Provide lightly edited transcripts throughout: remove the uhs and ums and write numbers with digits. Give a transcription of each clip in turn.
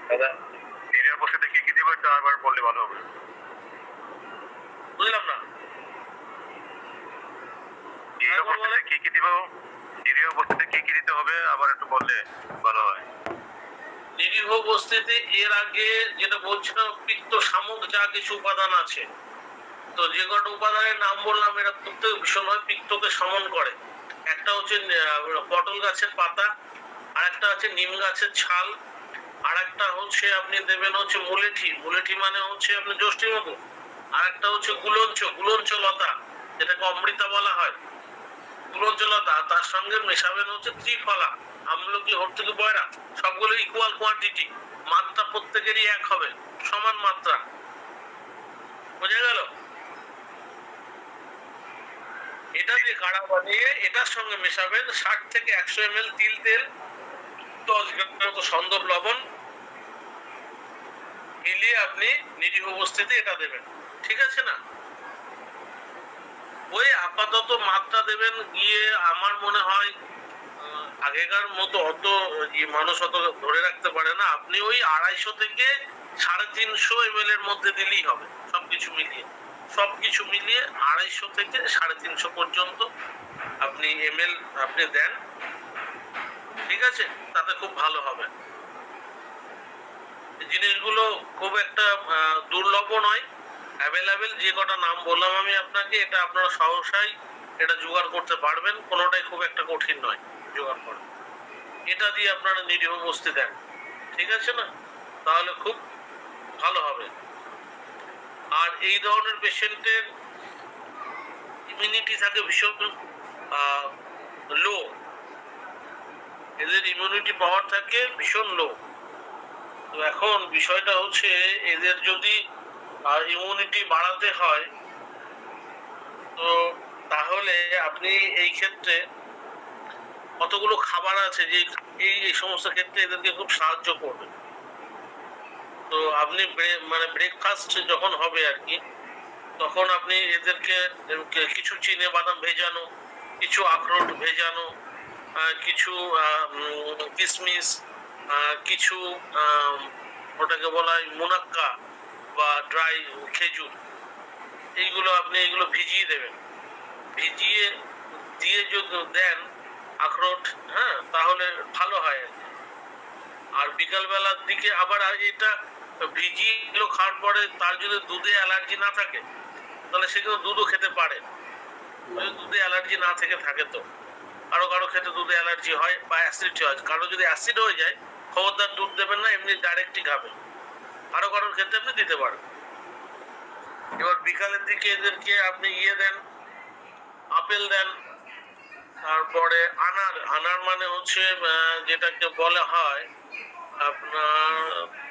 দাদা নিরীহ উপস্থিতি কি কি দিব একটু আবার বললে ভালো হবে। বুঝলাম না। নিরীহ উপস্থিতি কি কি দিব, নিরীহ উপস্থিতি কি কি দিতে হবে আবার একটু বললে ভালো হয়। নিরীহ উপস্থিতি এর আগে যেটা বলছিলাম, পিত্ত শামুক যা কিছু উপাদান আছে, তো যে কটা উপাদানের নাম বললাম এরা প্রত্যেক ভীষণভাবে পিত্তকে শমন করে। একটা হচ্ছে পটল গাছের পাতা, আর একটা হচ্ছে নিম গাছের ছাল, আর একটা হচ্ছে আপনি দেবেন হচ্ছে মুলেঠি, মুলেঠি মানে হচ্ছে আপনি যষ্টির মতো, আর একটা হচ্ছে গুলঞ্চ, গুলঞ্চ লতা যেটাকে অমৃতা বলা হয়, গুলঞ্চ লতা। তার সঙ্গে মেশাবেন হচ্ছে ত্রিফলা, আমলকি, হর্তুকি, বয়রা, সবগুলো ইকুয়াল কোয়ান্টিটি, মাত্রা প্রত্যেকেরই এক হবে, সমান মাত্রা। বোঝা গেল? এটা দিয়ে কাড়া বানিয়ে এটার সঙ্গে মেশাবেন 60 থেকে 100 ml তিল তেল, 10 গ্রামের মতো সন্দব লবণ মিলিয়ে আপনি নিরীহ উপস্থিতি এটা দেবেন। ঠিক আছে না? ওই আপাতত মাত্রা দেবেন গিয়ে, আমার মনে হয় আগেকার মতো অত মানুষ অত ধরে রাখতে পারে না, আপনি ওই 250 থেকে 350 ml এর মধ্যে দিলেই হবে। সবকিছু মিলিয়ে 250 থেকে 350 পর্যন্ত আপনি ml আপনি দেন, ঠিক আছে? তাতে খুব ভালো হবে। জিনিসগুলো খুব একটা দুর্লভ নয়, অ্যাভেলেবেল যে কটা নাম বললাম আমি আপনাকে, এটা আপনারা সহসাই এটা জোগাড় করতে পারবেন, কোনোটাই খুব একটা কঠিন নয় জোগাড় করা। এটা দিয়ে আপনারা নিরীহ বস্তি দেন, ঠিক আছে না? তাহলে খুব ভালো হবে। আর এই ধরনের পেশেন্টের ইমিউনিটি থাকে ভীষণ লো, এদের ইমিউনিটি পাওয়ার থাকে ভীষণ লো। তো এখন বিষয়টা হচ্ছে এদের যদি ইমিউনিটি বাড়াতে হয়, তো তাহলে আপনি এই ক্ষেত্রে কতগুলো খাবার আছে যে এই সমস্ত ক্ষেত্রে এদেরকে খুব সাহায্য করবে। তো আপনি মানে ব্রেকফাস্ট যখন হবে আর কি, তখন আপনি এদেরকে কিছু চিনে বাদাম ভেজানো, কিছু আখরোট ভেজানো, কিছু কিশমিশ, কিছু ওটাকে বলা হয় মুনাক্কা বা ড্রাই খেজুর, এইগুলো আপনি এগুলো ভিজিয়ে দেবেন। ভিজিয়ে দিয়ে যদি দেন আখরোট, হ্যাঁ, তাহলে ভালো হয়। আর বিকাল বেলার দিকে আবার এটা ভিজিয়ে এগুলো খাওয়ার পরে তার যদি দুধে অ্যালার্জি না থাকে, তাহলে সে কিন্তু দুধও খেতে পারে। যদি দুধে অ্যালার্জি না থেকে থাকে, তো কারো কারো ক্ষেত্রে দুধে অ্যালার্জি হয় বা অ্যাসিড হয়, কারো যদি অ্যাসিড হয়ে যায় খবরদার দুধ দেবেন না, এমনি ডাইরেক্টই খাবেন। কারো কারোর ক্ষেত্রে আপনি দিতে পারেন। এবার বিকালের দিকে এদেরকে আপনি দেন, আপেল দেন, তারপরে আনার, আনার মানে হচ্ছে যেটাকে বলা হয় আপনার,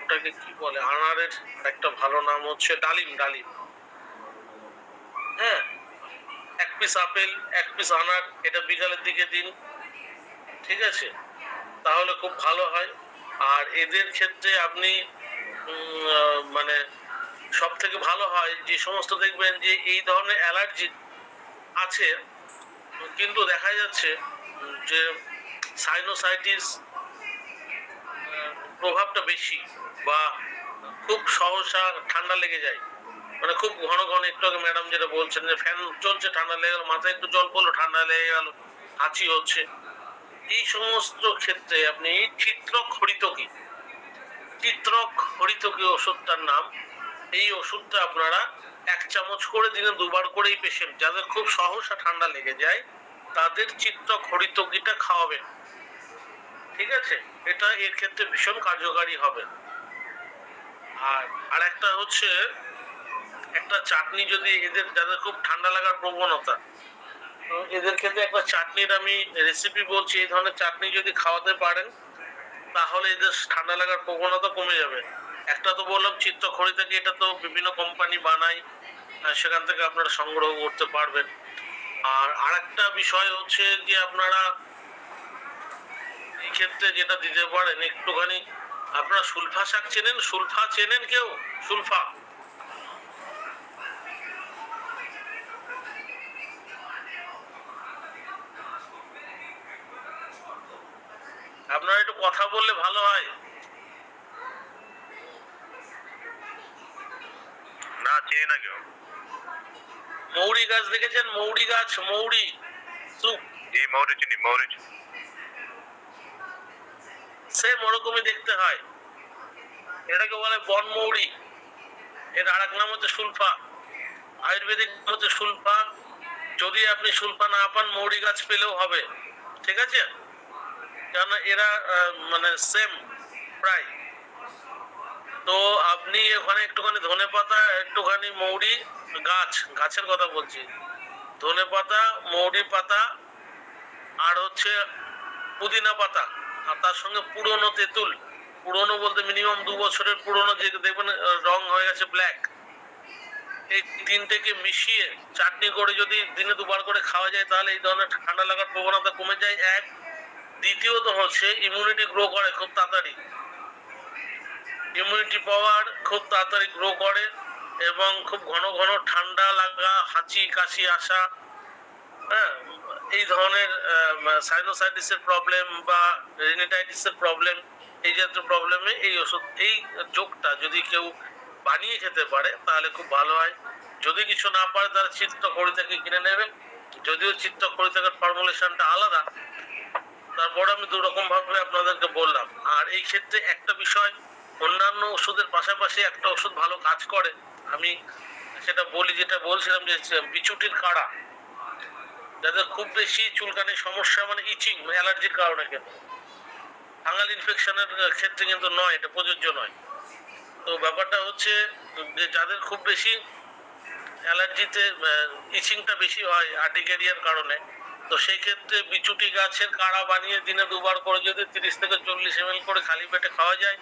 ওটাকে কি বলে, আনারের একটা ভালো নাম হচ্ছে ডালিম, ডালিম। হ্যাঁ, 1 পিস আপেল 1 পিস আনার, এটা বিকালের দিকে দিন, ঠিক আছে? তাহলে খুব ভালো হয়। আর এদের ক্ষেত্রে আপনি মানে সব থেকে ভালো হয় যে সমস্ত দেখবেন যে এই ধরনের অ্যালার্জি আছে, কিন্তু দেখা যাচ্ছে যে সাইনোসাইটিস প্রভাবটা বেশি, বা খুব সহসা ঠান্ডা লেগে যায়, মানে খুব ঘন ঘন, একটু আগে ম্যাডাম যেটা বলছেন যে ফ্যান চলছে, ঠান্ডা লেগে গেল, মাথায় একটু জল পড়লো, ঠান্ডা লেগে গেল, হাঁচি হচ্ছে, এই সমস্ত ক্ষেত্রে আপনি চিত্রক হরিতকি, চিত্রক হরিতকি ওষুধটার নাম, এই ওষুধটা আপনারা 1 চামচ করে দিনে 2 বার করে এই পেশেন্ট যাদের খুব সহসা ঠান্ডা লেগে যায় তাদের চিত্রক হরিতকিটা খাওয়াবেন, ঠিক আছে? এটা এর ক্ষেত্রে ভীষণ কার্যকারী হবে। আর একটা হচ্ছে একটা চাটনি, যদি এদের যাদের খুব ঠান্ডা লাগার প্রবণতা, এদের ক্ষেত্রে একটা চাটনির আমি রেসিপি বলছি, এই ধরনের চাটনি যদি খাওয়াতে পারেন তাহলে এদের ঠান্ডা লাগার প্রবণতা কমে যাবে। একটা তো বললাম চিত্রখড়ি থেকে, এটা তো বিভিন্ন কোম্পানি বানায়, সেখান থেকে আপনারা সংগ্রহ করতে পারবেন। আর আরেকটা বিষয় হচ্ছে যে আপনারা এই ক্ষেত্রে যেটা দিতে পারেন একটুখানি, আপনারা সুলফা শাক চেনেন? সুলফা চেনেন কেউ? সুলফা, আপনারা একটু কথা বললে ভালো হয়। না, চিনি না কেউ। মৌরি গাছ দেখেছেন? মৌরি গাছ, মৌরি সুপ, এই মৌরি চিনি, মৌরি চিনি। সেম ওরকমই দেখতে হয়। এটাকে বলে বন মৌরি। এর আর এক নাম হচ্ছে সুলফা। আয়ুর্বেদিক নাম হচ্ছে সুলফা। যদি আপনি সুলফা না পান, মৌরি গাছ পেলেও হবে, ঠিক আছে? কেননা এরা মানে সেম প্রায়। তো আপনি ওখানে একটুখানি ধনে পাতা, একটুখানি মৌরি গাছের কথা বলছি, ধনে পাতা, মৌরি পাতা, আর হচ্ছে পুদিনা পাতা, আর তার সঙ্গে পুরনো তেঁতুল, পুরনো বলতে মিনিমাম 2 বছরের পুরনো, যে দেখবেন রং হয়ে গেছে ব্ল্যাক, এই তিনটেকে মিশিয়ে চাটনি করে যদি দিনে 2বার করে খাওয়া যায়, তাহলে এই ধরনের ঠান্ডা লাগার প্রবণতা কমে যায়। এক, দ্বিতীয়ত হচ্ছে ইমিউনিটি গ্রো করে খুব তাড়াতাড়ি, ইমিউনিটি পাওয়ার খুব তাড়াতাড়ি গ্রো করে, এবং খুব ঘন ঘন ঠান্ডা লাগা, হাঁচি কাশি আসা, হ্যাঁ, এই ধরনের সাইনোসাইটিসের প্রবলেম বা রিনিটাইটিসের প্রবলেম, এই জাতীয় প্রবলেমে এই ওষুধ, এই যোগটা যদি কেউ বানিয়ে খেতে পারে তাহলে খুব ভালো হয়। যদি কিছু না পারে তাহলে চিত্তখড়ি থেকে কিনে নেবে, যদিও চিত্তখড়ি থেকে ফর্মুলেশনটা আলাদা, তারপরে আমি 2 রকম ভাবে আপনাদেরকে বললাম। আর এই ক্ষেত্রে একটা বিষয়, অন্যান্য ওষুধের পাশাপাশি একটা ওষুধ ভালো কাজ করে, আমি সেটা বলি, যেটা বলছিলাম যে বিছুটির কাড়া, যাদের খুব বেশি চুলকানির সমস্যা, মানে ইচিং, অ্যালার্জির কারণে, কিন্তু ফাঙ্গাল ইনফেকশনের ক্ষেত্রে কিন্তু নয়, এটা প্রযোজ্য নয়। তো ব্যাপারটা হচ্ছে যে যাদের খুব বেশি অ্যালার্জিতে ইচিংটা বেশি হয় আর্টিকেরিয়ার কারণে, তো সেই ক্ষেত্রে বিচুটি গাছের কাড়া বানিয়ে দিনে 2বার করে যদি 30 থেকে 40 ml করে খালি পেটে খাওয়া যায়,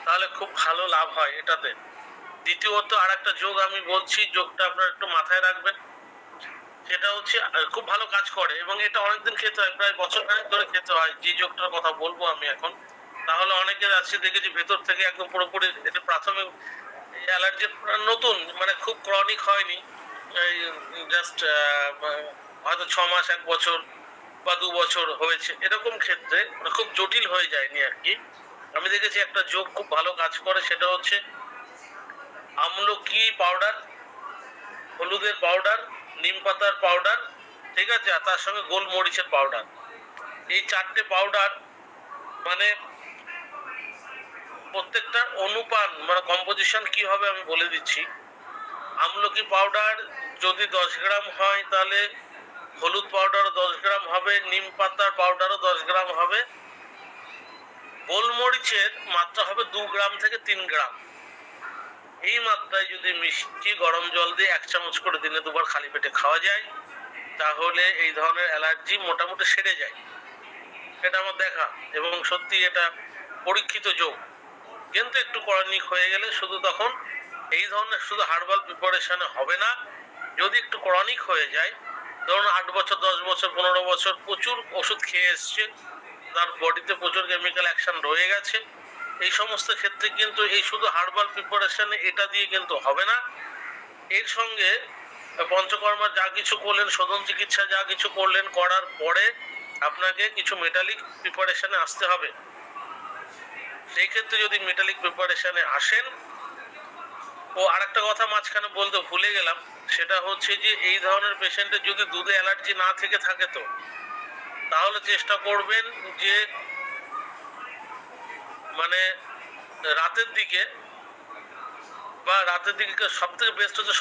তাহলে খুব ভালো লাভ হয় এটাতে। দ্বিতীয়ত আর একটা যোগ আমি বলছি, যোগটা আপনারা একটু মাথায় রাখবেন, সেটা হচ্ছে খুব ভালো কাজ করে, এবং এটা অনেকদিন খেতে হয়, প্রায় বছর খানেক ধরে খেতে হয়, যে যোগটার কথা বলবো আমি এখন। তাহলে অনেকের আছে দেখেছি ভেতর থেকে একদম পুরোপুরি, এটা প্রাথমিক অ্যালার্জি নতুন, মানে খুব ক্রনিক হয়নি, এই জাস্ট হয়তো 6 মাস, 1 বছর বা 2 বছর হয়েছে, এরকম ক্ষেত্রে মানে খুব জটিল হয়ে যায়নি আর কি। আমি দেখেছি একটা যোগ খুব ভালো কাজ করে, সেটা হচ্ছে আমলকি পাউডার, হলুদের পাউডার, নিম পাতার পাউডার, ঠিক আছে, আর তার সঙ্গে গোলমরিচের পাউডার। এই 4টে পাউডার, মানে প্রত্যেকটা অনুপান, মানে কম্পোজিশন কি হবে আমি বলে দিচ্ছি। আমলকি পাউডার যদি 10 গ্রাম হয়, তাহলে হলুদ পাউডারও 10 গ্রাম হবে, নিম পাতার পাউডারও 10 গ্রাম হবে, গোলমরিচের মাত্রা হবে 2 গ্রাম থেকে 3 গ্রাম। এই মাত্রায় যদি মিশিয়ে গরম জল দিয়ে 1 চামচ করে দিনে 2বার খালি পেটে খাওয়া যায়, তাহলে এই ধরনের অ্যালার্জি মোটামুটি সেরে যায়। এটা আমার দেখা, এবং সত্যি এটা পরীক্ষিত যোগ। কিন্তু একটু ক্রনিক হয়ে গেলে শুধু তখন এই ধরনের শুধু হার্বাল প্রিপারেশনে হবে না। যদি একটু ক্রনিক হয়ে যায়, ধরুন 8 বছর, 10 বছর, 15 বছর প্রচুর ওষুধ খেয়ে এসছে, তার বডিতে প্রচুর কেমিক্যাল অ্যাকশন রয়ে গেছে, এই সমস্ত ক্ষেত্রে কিন্তু এই শুধু হার্বাল প্রিপারেশনে এটা দিয়ে কিন্তু হবে না। এর সঙ্গে পঞ্চকর্মা যা কিছু করলেন, শোধন চিকিৎসা যা কিছু করলেন, করার পরে আপনাকে কিছু মেটালিক প্রিপারেশনে আসতে হবে। সেই ক্ষেত্রে যদি মেটালিক প্রিপারেশনে আসেন, ও আরেকটা কথা মাঝখানে বলতে ভুলে গেলাম, সেটা হচ্ছে যে এই ধরনের পেশেন্টের যদি দুধে অ্যালার্জি না থেকে থাকে, তো তাহলে চেষ্টা করবেন যে মানে রাতের দিকে, বা রাতের দিকে সব থেকে বেস্ট হচ্ছে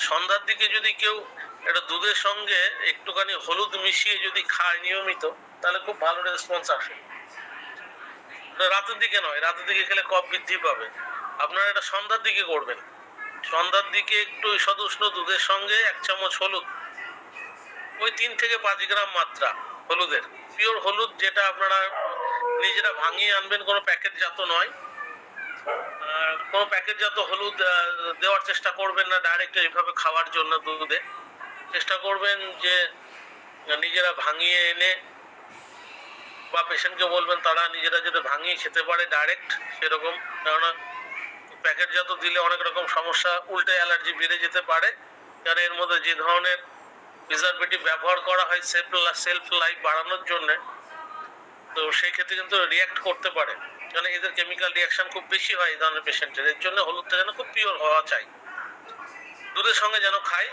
সন্ধ্যার দিকে যদি কেউ এটা দুধের সঙ্গে একটুখানি হলুদ মিশিয়ে যদি খায় নিয়মিত, তাহলে খুব ভালো রেসপন্স আসে। রাতের দিকে নয়, রাতের দিকে খেলে কফ বৃদ্ধি পাবে। আপনারা এটা সন্ধ্যার দিকে করবেন। সন্ধ্যার দিকে একটু ঈষদুষ্ণ দুধের সঙ্গে 1 চামচ হলুদ, ওই 3 থেকে 5 গ্রাম মাত্রা হলুদের, পিওর হলুদ, যেটা আপনারা নিজেরা ভাঙিয়ে আনবেন, কোনো প্যাকেটজাত নয়। কোনো প্যাকেটজাত হলুদ দেওয়ার চেষ্টা করবেন না ডাইরেক্ট এইভাবে খাওয়ার জন্য দুধে। চেষ্টা করবেন যে নিজেরা ভাঙিয়ে এনে, বা পেশেন্টকে বলবেন তারা নিজেরা যদি ভাঙিয়ে খেতে পারে ডাইরেক্ট, সেরকম। কেননা প্যাকেটজাত দিলে অনেক রকম সমস্যা, উল্টে অ্যালার্জি বেড়ে যেতে পারে, কারণ এর মধ্যে যে ধরনের প্রিজারভেটিভ ব্যবহার করা হয় সেলফ লাইফ বাড়ানোর জন্য, তো সেই ক্ষেত্রে কিন্তু রিয়াক্ট করতে পারে, কারণ এদের কেমিক্যাল রিয়াকশন খুব বেশি হয় এই ধরনের পেশেন্টের। এর জন্য হলুদটা যেন খুব পিওর হওয়া চাই। দুধের সঙ্গে যেন খায়,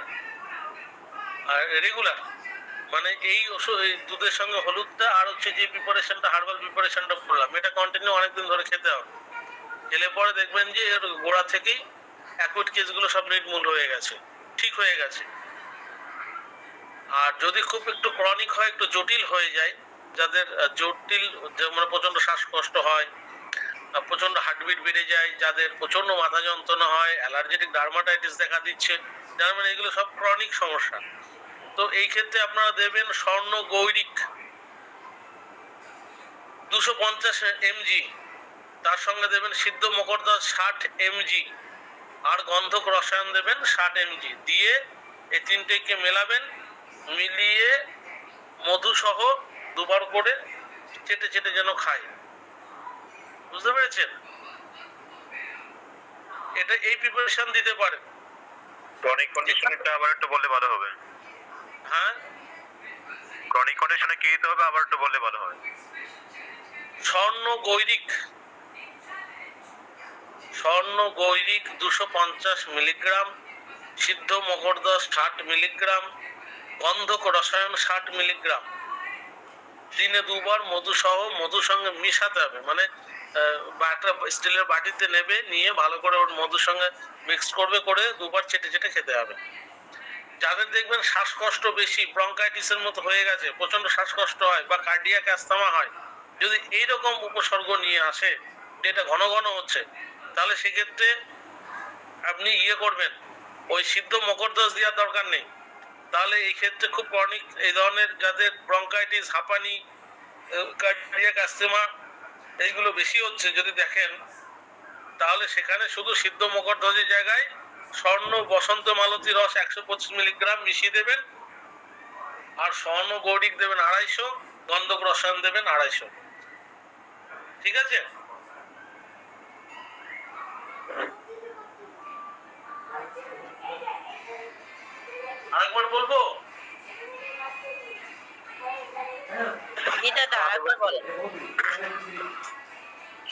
আর রেগুলার, মানে এই ওষুধ, এই দুধের সঙ্গে হলুদটা আর হচ্ছে যে প্রিপারেশনটা, হার্বাল প্রিপারেশনটা করলাম, এটা কন্টিনিউ অনেকদিন ধরে খেতে হবে। খেলে পরে দেখবেন যে এর গোড়া থেকেই অ্যাকুইট কেসগুলো সব নির্মূল হয়ে গেছে, ঠিক হয়ে গেছে। আর যদি খুব একটু ক্রনিক হয়, একটু জটিল হয়ে যায়, যাদের জটিল, মানে প্রচন্ড শ্বাসকষ্ট হয়, প্রচন্ড হার্টবিট বেড়ে যায়, যাদের প্রচন্ড মাথা যন্ত্রণা হয়, অ্যালার্জেটিক ডার্মাটাইটিস দেখা দিচ্ছে, যার মানে এগুলো সব ক্রনিক সমস্যা। তো এই ক্ষেত্রে আপনারা দেবেন স্বর্ণ গৈরিক 250 mg, তার সঙ্গে দেবেন সিদ্ধ মকরদা 60 mg, আর গন্ধক রসায়ন দেবেন 60 mg, দিয়ে এই তিনটেকে মেলাবেন, মিলিয়ে মধু সহ দুবার করে চেটে চেটে যেন খায়। বুঝতে পেরেছেন? এটা এই প্রিপারেশন দিতে পারেন। ক্রনিক কন্ডিশনটা আবার একটু বললে ভালো হবে। হ্যাঁ, ক্রনিক কন্ডিশনে কি দিতে হবে আবার একটু বললে ভালো হয়। স্বর্ণ গৈরিক 250 মিলিগ্রাম, সিদ্ধ মকরদা 60 মিলিগ্রাম, গন্ধক রসায়ন 60 মিলিগ্রাম, দিনে দুবার মধু সহ, মধুর সঙ্গে মিশাতে হবে, মানে একটা স্টিলের বাটিতে নেবে, নিয়ে ভালো করে ওর মধুর সঙ্গে মিক্স করবে, করে দুবার চেটে চেটে খেতে হবে। যাদের দেখবেন শ্বাসকষ্ট বেশি, ব্রঙ্কাইটিসের মতো হয়ে গেছে, প্রচন্ড শ্বাসকষ্ট হয় বা কার্ডিয়াক অ্যাস্তমা হয়, যদি এইরকম উপসর্গ নিয়ে আসে, যেটা ঘন ঘন হচ্ছে, তাহলে সেক্ষেত্রে আপনি করবেন, ওই সিদ্ধ মকরদস দেওয়ার দরকার নেই। তাহলে এই ক্ষেত্রে খুব ক্রনিক এই ধরনের যাদের ব্রঙ্কাইটিস, হাঁপানি, কার্ডিয়াক অ্যাস্তমা এইগুলো বেশি হচ্ছে, যদি দেখেন, তাহলে সেখানে শুধু সিদ্ধ মকরধ্বজের জায়গায় স্বর্ণ বসন্ত মালতী রস 125 মিলিগ্রাম মিশিয়ে দেবেন, আর স্বর্ণ গৌরিক দেবেন 250, গন্ধক রসায়ন দেবেন 250। ঠিক আছে? আরেকবার বলবো?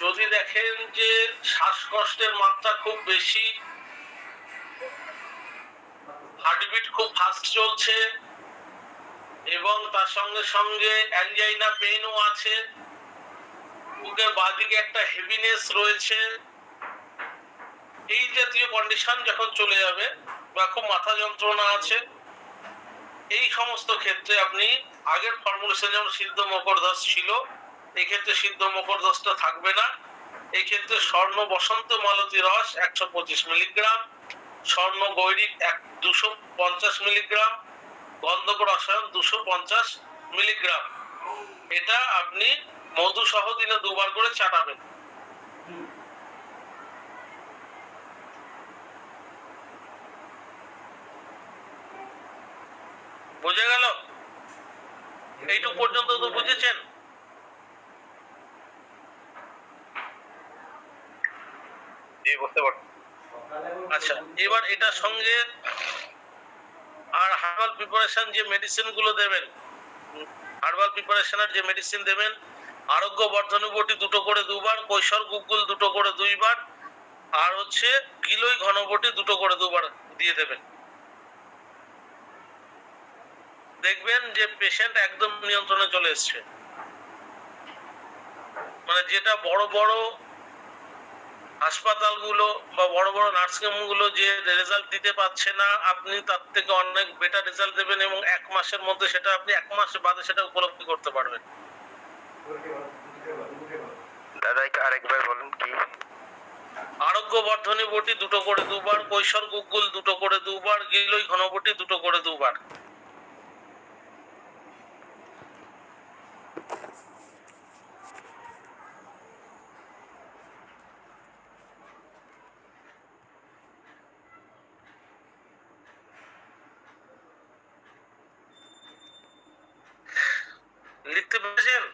যদি দেখেন যে শ্বাসকষ্টের মাত্রা খুব বেশি, হার্টবিট খুব ফাস্ট চলছে, এবং তার সঙ্গে সঙ্গে অ্যানজাইনা পেইনও আছে, বুকের বাঁদিকে একটা হেভিনেস রয়েছে, এই জাতীয় কন্ডিশন যখন চলে যাবে, বা খুব মাথা যন্ত্রণা আছে, এই সমস্ত ক্ষেত্রে আপনি আগের ফর্মুলেশন যেমন সিদ্ধ মকরধ্বজ ছিল, এই ক্ষেত্রে সিদ্ধ মকরধ্বজটা থাকবে না। এই ক্ষেত্রে স্বর্ণ বসন্ত মালতী রস 125 মিলিগ্রাম, স্বর্ণ গৈরিক 250 মিলিগ্রাম, গন্ধক রসায়ন 250 মিলিগ্রাম, এটা আপনি মধু সহ দিনে দুবার করে চাটাবেন। বুঝে গেল? এইটুকু পর্যন্ত তো বুঝেছেন? জি, বুঝতে পারছি। আচ্ছা, এবার এটার সঙ্গে আর হার্বাল প্রিপারেশন যে মেডিসিন গুলো দেবেন, হার্বাল প্রিপারেশনের যে মেডিসিন দেবেন, আরোগ্য বর্ধনী বটি 2 করে 2 বার, কৈশোর গুগ্গুল 2 করে 2 বার, আর হচ্ছে গিলই ঘনবটি 2 করে 2 বার দিয়ে দেবেন। দেখবেন যে পেশেন্ট একদম নিয়ন্ত্রণে চলে এসছে। মানে যেটা বড় বড় হাসপাতালগুলো বা বড় বড় নার্সিং হোমগুলো যে রেজাল্ট দিতে পারছে না, আপনি তার থেকে অনেক বেটার রেজাল্ট দেবেন, এবং 1 মাসের মধ্যে সেটা, আপনি 1 মাস বাদে সেটা উপলব্ধি করতে পারবেন। দাদা আরেকবার বলুন কি? আরোগ্য বর্ধনী বটি 2 করে 2 বার, কৈশোর গুগ্গুল 2 করে 2 বার, গিলই ঘনবটি 2 করে 2 বার। লিখতে পেরেছেন?